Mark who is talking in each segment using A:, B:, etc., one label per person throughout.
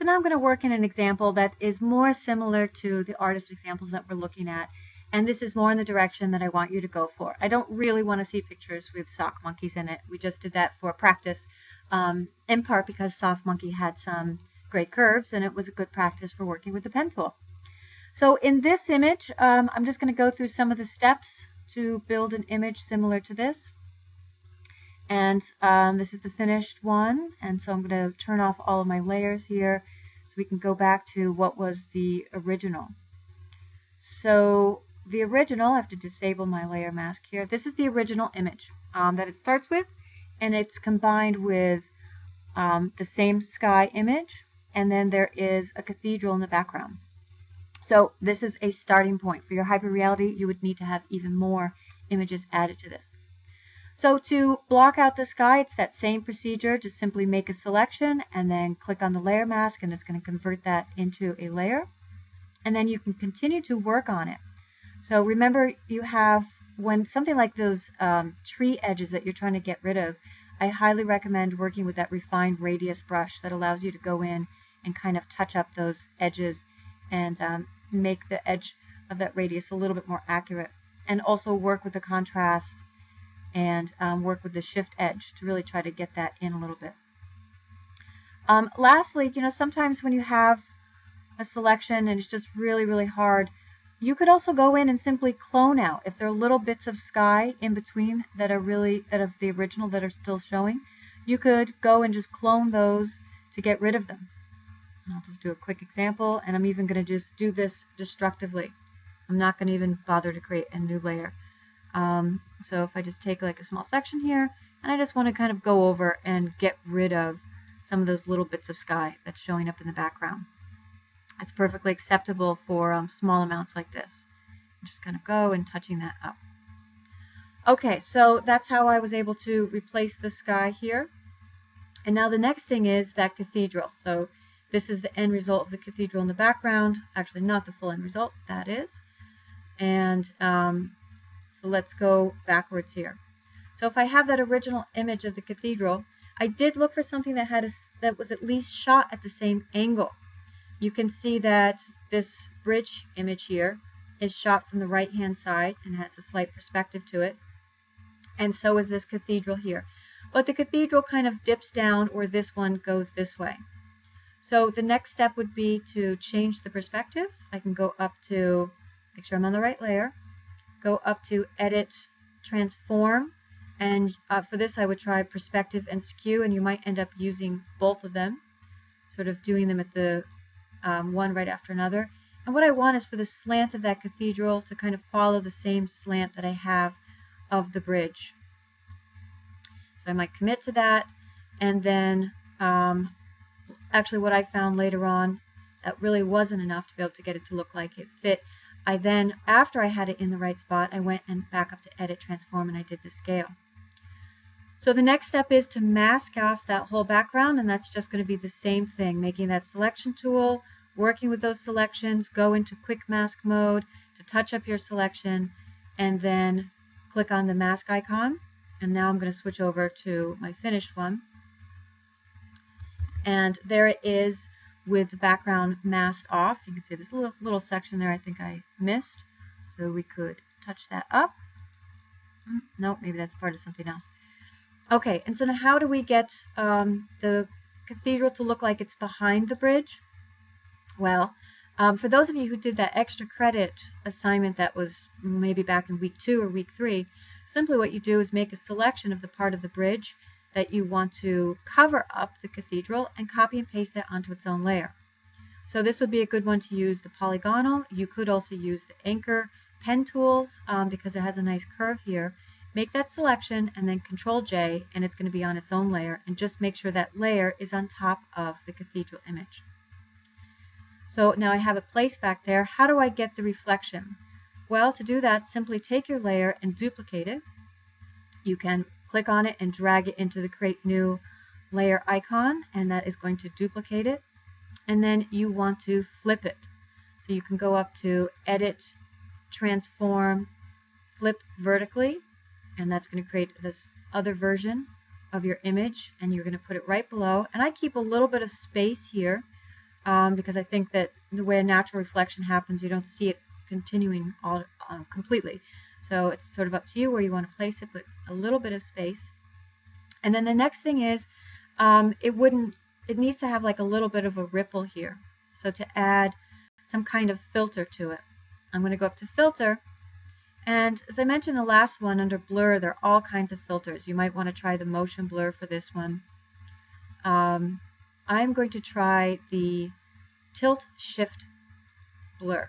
A: So now I'm going to work in an example that is more similar to the artist examples that we're looking at. And this is more in the direction that I want you to go for. I don't really want to see pictures with sock monkeys in it. We just did that for practice, in part because Soft Monkey had some great curves and it was a good practice for working with the pen tool. So in this image, I'm just going to go through some of the steps to build an image similar to this. And this is the finished one. And so I'm going to turn off all of my layers here so we can go back to what was the original. So the original, I have to disable my layer mask here. This is the original image that it starts with, and it's combined with the same sky image, and then there is a cathedral in the background. So this is a starting point. For your hyperreality, you would need to have even more images added to this. So to block out the sky, it's that same procedure. Just simply make a selection and then click on the layer mask, and it's going to convert that into a layer. And then you can continue to work on it. So remember, you have, when something like those tree edges that you're trying to get rid of, I highly recommend working with that refined radius brush that allows you to go in and kind of touch up those edges and make the edge of that radius a little bit more accurate. And also work with the contrast and work with the shift edge to really try to get that in a little bit. Lastly, sometimes when you have a selection and it's just really, really hard, you could also go in and simply clone out. If there are little bits of sky in between that are really out of the original that are still showing, you could go and just clone those to get rid of them. I'll just do a quick example, and I'm even going to just do this destructively. I'm not going to even bother to create a new layer. So if I just take like a small section here, and I just want to kind of go over and get rid of some of those little bits of sky that's showing up in the background. It's perfectly acceptable for small amounts like this. I'm just going to go and touching that up. Okay, so that's how I was able to replace the sky here. And now the next thing is that cathedral. So this is the end result of the cathedral in the background. Actually, not the full end result. That is. And so let's go backwards here. So if I have that original image of the cathedral, I did look for something that was at least shot at the same angle. You can see that this bridge image here is shot from the right hand side and has a slight perspective to it. And so is this cathedral here. But the cathedral kind of dips down, or this one goes this way. So the next step would be to change the perspective. I can go up to, make sure I'm on the right layer, go up to Edit, Transform, and for this I would try Perspective and Skew, and you might end up using both of them, sort of doing them at the one right after another. And what I want is for the slant of that cathedral to kind of follow the same slant that I have of the bridge. So I might commit to that, and then actually what I found later on that really wasn't enough to be able to get it to look like it fit. I then, after I had it in the right spot, I went and back up to Edit, Transform, and I did the scale. So the next step is to mask off that whole background, and that's just going to be the same thing, making that selection tool, working with those selections, go into quick mask mode to touch up your selection, and then click on the mask icon. And now I'm going to switch over to my finished one. And there it is with the background masked off. You can see this little section there I think I missed. So we could touch that up. Nope, maybe that's part of something else. Okay, and so now how do we get the cathedral to look like it's behind the bridge? Well, for those of you who did that extra credit assignment that was maybe back in week 2 or week 3, simply what you do is make a selection of the part of the bridge that you want to cover up the cathedral and copy and paste that onto its own layer. So this would be a good one to use the polygonal. You could also use the anchor pen tools because it has a nice curve here. Make that selection and then Control J, and it's going to be on its own layer, and just make sure that layer is on top of the cathedral image. So now I have it placed back there. How do I get the reflection? Well, to do that, simply take your layer and duplicate it. You can click on it and drag it into the Create New Layer icon, and that is going to duplicate it. And then you want to flip it. So you can go up to Edit, Transform, Flip Vertically, and that's going to create this other version of your image, and you're going to put it right below. And I keep a little bit of space here because I think that the way a natural reflection happens, you don't see it continuing all completely. So it's sort of up to you where you want to place it, but a little bit of space. And then the next thing is, it needs to have like a little bit of a ripple here. So to add some kind of filter to it, I'm going to go up to filter. And as I mentioned the last one, under blur, there are all kinds of filters. You might want to try the motion blur for this one. I'm going to try the tilt shift blur.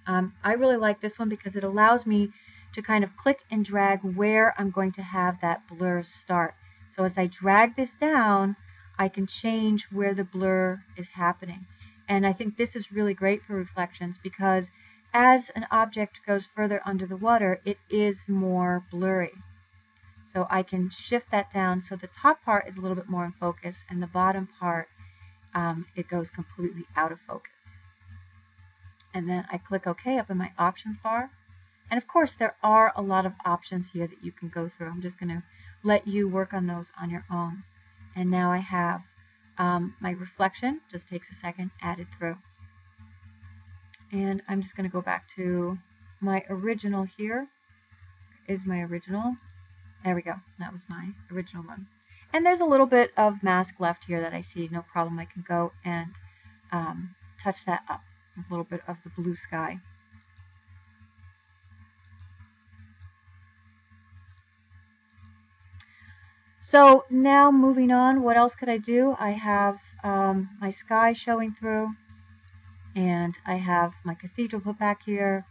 A: I really like this one because it allows me to kind of click and drag where I'm going to have that blur start. So as I drag this down, I can change where the blur is happening. And I think this is really great for reflections because as an object goes further under the water, it is more blurry. So I can shift that down so the top part is a little bit more in focus and the bottom part, it goes completely out of focus. And then I click OK up in my options bar. And of course, there are a lot of options here that you can go through. I'm just going to let you work on those on your own. And now I have my reflection, just takes a second, added through. And I'm just going to go back to my original here. Is my original. There we go. That was my original one. And there's a little bit of mask left here that I see. No problem. I can go and touch that up with a little bit of the blue sky. So now moving on, what else could I do? I have my sky showing through, and I have my cathedral put back here,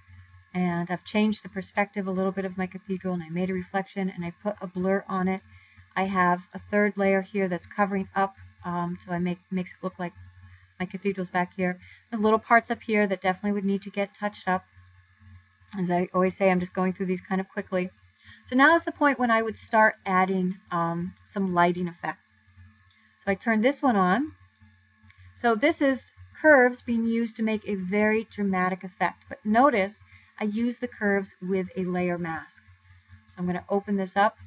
A: and I've changed the perspective a little bit of my cathedral, and I made a reflection, and I put a blur on it. I have a third layer here that's covering up, so I makes it look like my cathedral's back here. The little parts up here that definitely would need to get touched up. As I always say, I'm just going through these kind of quickly. So now is the point when I would start adding some lighting effects. So I turn this one on. So this is curves being used to make a very dramatic effect. But notice I use the curves with a layer mask. So I'm going to open this up.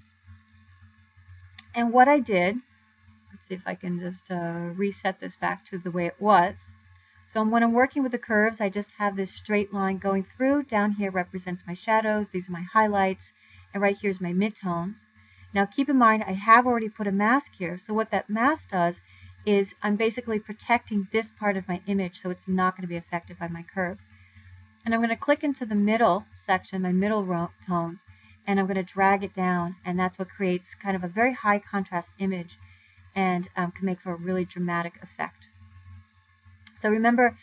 A: And what I did, let's see if I can just reset this back to the way it was. So when I'm working with the curves, I just have this straight line going through. Down here represents my shadows. These are my highlights. And right here is my midtones. Now keep in mind, I have already put a mask here. So what that mask does is I'm basically protecting this part of my image so it's not going to be affected by my curve. And I'm going to click into the middle section, my middle tones, and I'm going to drag it down. And that's what creates kind of a very high contrast image and can make for a really dramatic effect. So remember,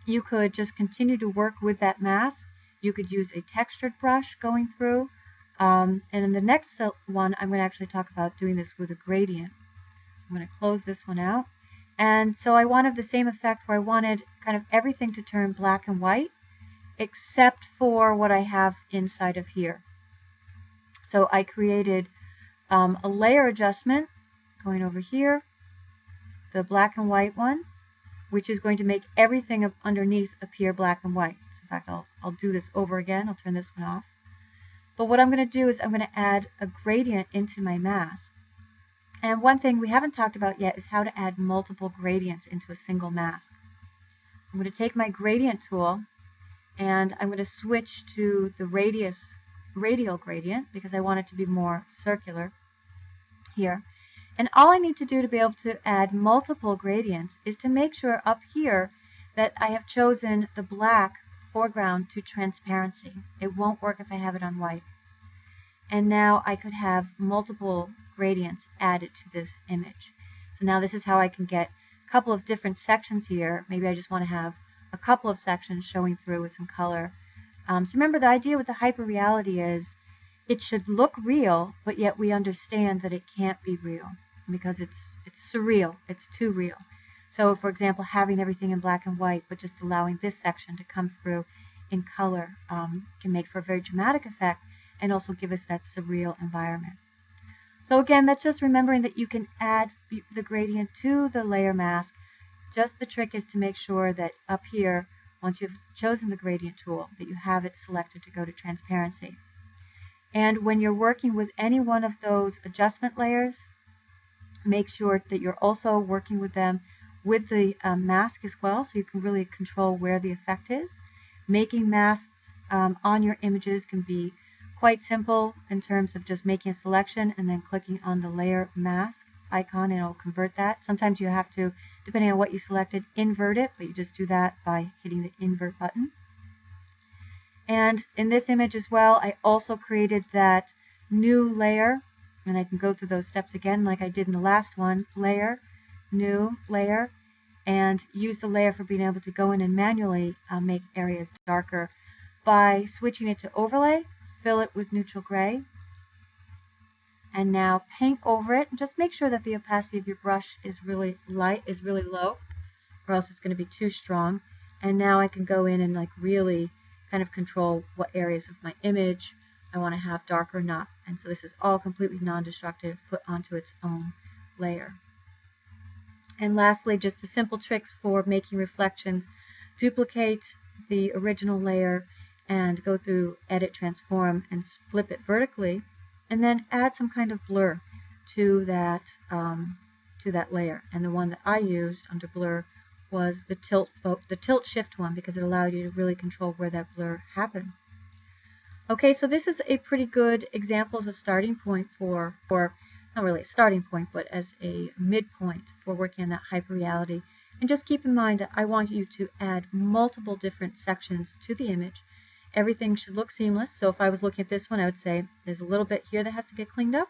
A: you could just continue to work with that mask. You could use a textured brush going through. And in the next one, I'm going to actually talk about doing this with a gradient. So I'm going to close this one out. And so I wanted the same effect where I wanted kind of everything to turn black and white, except for what I have inside of here. So I created a layer adjustment going over here, the black and white one, which is going to make everything underneath appear black and white. So in fact, I'll do this over again. I'll turn this one off. But what I'm going to do is I'm going to add a gradient into my mask. And one thing we haven't talked about yet is how to add multiple gradients into a single mask. I'm going to take my gradient tool and I'm going to switch to the radial gradient because I want it to be more circular here. And all I need to do to be able to add multiple gradients is to make sure up here that I have chosen the black foreground to transparency. It won't work if I have it on white. And now I could have multiple gradients added to this image. So now this is how I can get a couple of different sections here. Maybe I just want to have a couple of sections showing through with some color. So remember, the idea with the hyperreality is it should look real, but yet we understand that it can't be real because it's surreal. It's too real. So for example, having everything in black and white, but just allowing this section to come through in color can make for a very dramatic effect and also give us that surreal environment. So again, that's just remembering that you can add the gradient to the layer mask. Just the trick is to make sure that up here, once you've chosen the gradient tool, that you have it selected to go to transparency. And when you're working with any one of those adjustment layers, make sure that you're also working with them with the mask as well, so you can really control where the effect is. Making masks on your images can be quite simple in terms of just making a selection and then clicking on the layer mask icon and it'll convert that. Sometimes you have to, depending on what you selected, invert it, but you just do that by hitting the invert button. And in this image as well, I also created that new layer, and I can go through those steps again like I did in the last one. Layer, new layer, and use the layer for being able to go in and manually make areas darker by switching it to overlay, fill it with neutral gray, and now paint over it. Just make sure that the opacity of your brush is really low, or else it's going to be too strong. And now I can go in and like really kind of control what areas of my image I want to have dark or not. And so this is all completely non-destructive, put onto its own layer. And lastly, just the simple tricks for making reflections. Duplicate the original layer and go through Edit, Transform, and flip it vertically, and then add some kind of blur to that layer. And the one that I used under blur was the tilt shift one, because it allowed you to really control where that blur happened. Okay, so this is a pretty good example as a starting point for not really a starting point, but as a midpoint for working on that hyperreality. And just keep in mind that I want you to add multiple different sections to the image. Everything should look seamless. So if I was looking at this one, I would say there's a little bit here that has to get cleaned up.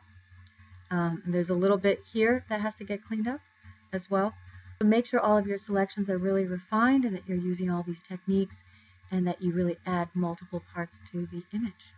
A: And there's a little bit here that has to get cleaned up as well. So make sure all of your selections are really refined and that you're using all these techniques and that you really add multiple parts to the image.